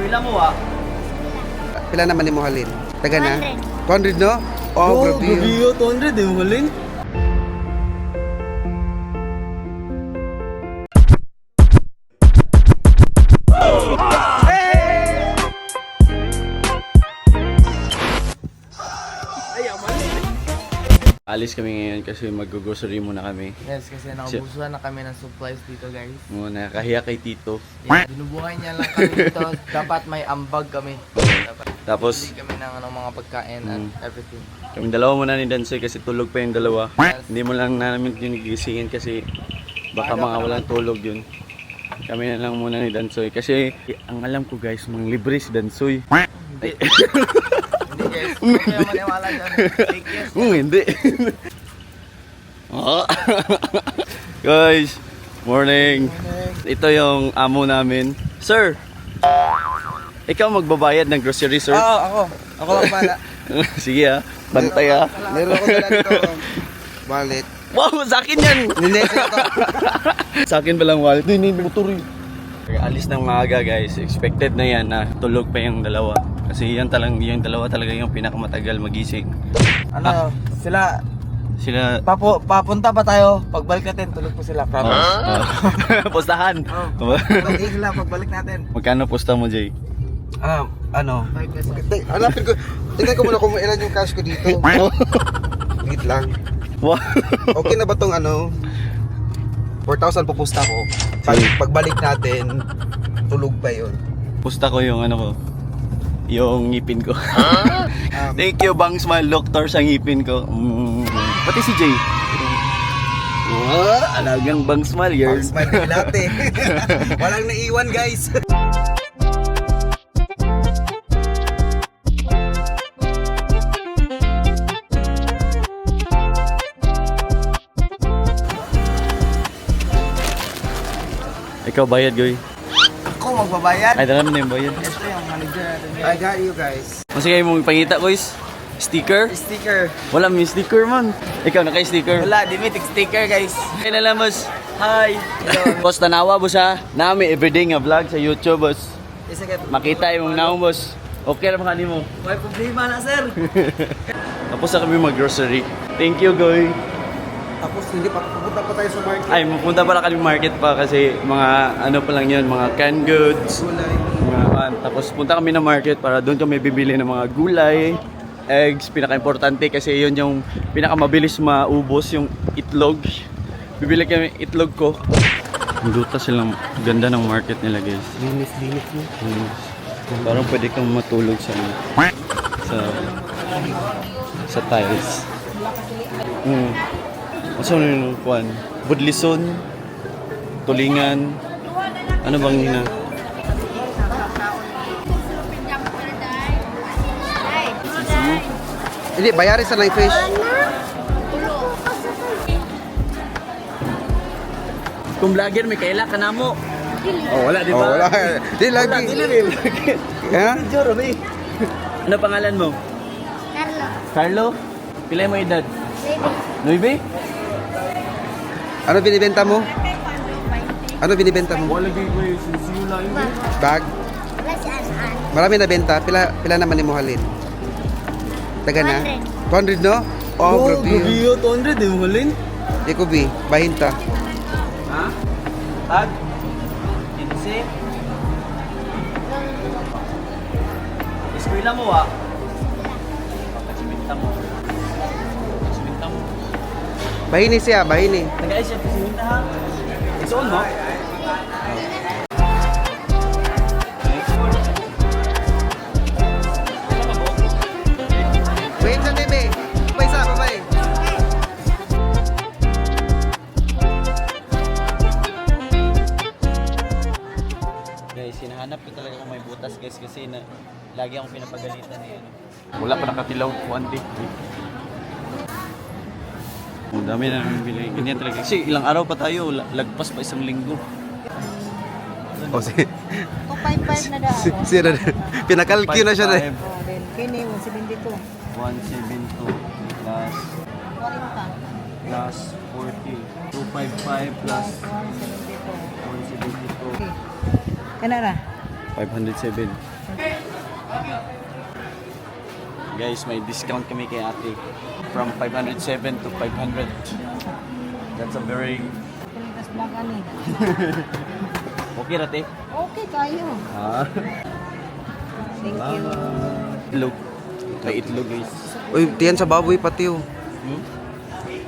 Eskwela mo ah. Pila naman ni mo halin? Taga na? 200 no? Oh, grabe yun. 200 yung halin. Alis kami ngayon kasi mag-grocery muna kami. Yes, kasi naubusuhan na kami ng supplies dito, guys. Muna, kahiya kay Tito. Yeah, binubuhay niya lang kami dito. Dapat may ambag kami. Dapat Tapos, bili kami ng mga pagkain and everything. kami dalawa muna ni Dansoy kasi tulog pa yung dalawa. Yes. Hindi mo lang namin ginigisingin kasi baka mga walang tulog yun. Kami na lang muna ni Dansoy kasi ang alam ko guys, mang libre si Dansoy. Hindi guys, hindi kayo maniwala dyan. Fake yes. Hindi. Guys, morning. Ito yung amo namin. Sir, ikaw magbabayad ng grocery, sir? Oo, ako. Ako lang pala. Sige ah, bantay ah. Meron ako dala dito. Wallet. Wow, sa akin yan! Hindi, ito. Sa akin palang wallet. Hindi, motor eh. Alis ng maaga guys. Expected na yan na tulog pa yung dalawa. Kasi yan talang, yung dalawa talaga yung pinakamatagal magising. Ano, sila, Sila... papunta pa tayo. Pagbalik natin, tulog po sila. Promise. Pustahan! Tulog sila, pagbalik natin. Magkano pusta mo, Jay? Ano? 5 pesos. Hanapin ko. Tingnan ko muna kung ilan yung cash ko dito. Wait lang. Wow! Okay na ba tong ano? 4,000 pupusta ko. Pagbalik natin, tulog pa yun. Pusta ko yung ano ko. Yung ngipin ko. Thank you, Bang Smile Doctor sa ngipin ko. Pati si Jay. Alagang Bang Smile yarn. Pang smile pilate. Walang naiwan guys. Ikaw bayad, Goy. Ako magbabayad. Ay, dala mo na yung bayad. Ito yung manager natin. I got you guys. Masig kayo mong pangita, guys. Sticker? Sticker. Wala may sticker man. Ikaw, naka-sticker. Wala, dimitik sticker guys. Ay, nalamos. Hi. Boss, tanawa, boss ha. Nami everyday nga vlog sa YouTube, boss. Makita yung naong, boss. Okay na makani mo. May problema na sir. Tapos na kami mag-grocery. Thank you, Goy. Tapos hindi pa pupunta pa tayo sa market. Ay, mapunta pala kami market pa kasi mga ano pa lang yun, mga canned goods. Gulay. Tapos punta kami na market para doon kami bibili ng mga gulay, eggs, pinaka-importante kasi yun yung pinaka-mabilis maubos, yung itlog. Bibili kami itlog ko. Ang duta silang ganda ng market nila, guys. Linis mo. Parang pwede kang matulog sa sa tiles. Ano yung kuwan? Budlison, tulingan. Ano bang hina? Hindi, bayari sa lang fish. Kung vlogger, may kaila ka na mo. Oh, wala, di ba? Oh, wala. Di lagi. Ha? Ano pangalan mo? Carlo? Pila mo edad? 9? Ano binibenta mo? Ano binibenta mo? Wala kayo ko yung sinisiyula yun. Bag? Marami na benta. Pila naman ni mo halin? Taga na? 200 no? Oh, grabe yun. 200 yung halin. Jacoby, bahinta. Ha? Tag? 15? Eskwela mo ah. Pagkasimita mo. Bahini siya, bahini. Nag-ayos siya pasimita ha. It's on mo? Wait sa TV. Babay sa, babay. Guys, hinahanap ko talaga kung may butas guys kasi lagi akong pinapagalitan eh. Wala pa nakatilaw one day. Ang dami na namin bili. Ganyan talaga. Kasi ilang araw pa tayo, lagpas pa isang linggo. Oh, si 255 na daan. siya na. Pinakalkyo na siya na. 5.5, Kini 172. 172 plus 40. plus 40. 255 plus 172. 172. Kana ra? 507. Guys, may discount kami kay ate. From 507 to 500. That's a very... Pilitas vlog ani. Okay, rate? Okay kayo. Ah. Thank you. Itlog. May itlog, guys. Uy, tiyan sa baboy pati oh. Hmm?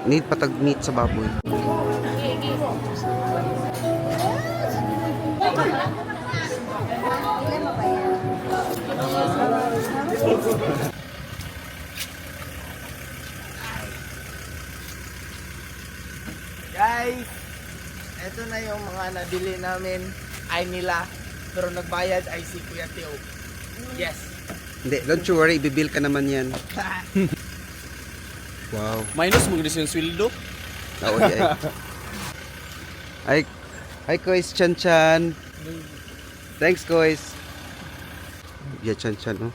Need patag meat sa baboy. Guys, eto na yung mga nabili namin ay nila. Pero nagbayad ay si Kuya Teo. Yes. Hindi, don't you worry, ibibil ka naman yan. Wow. Minus mo gusto yung sweldo. Oh, yeah. Hi, Kois Chan Chan. Thanks, Kois. Yeah, Chan Chan, oh.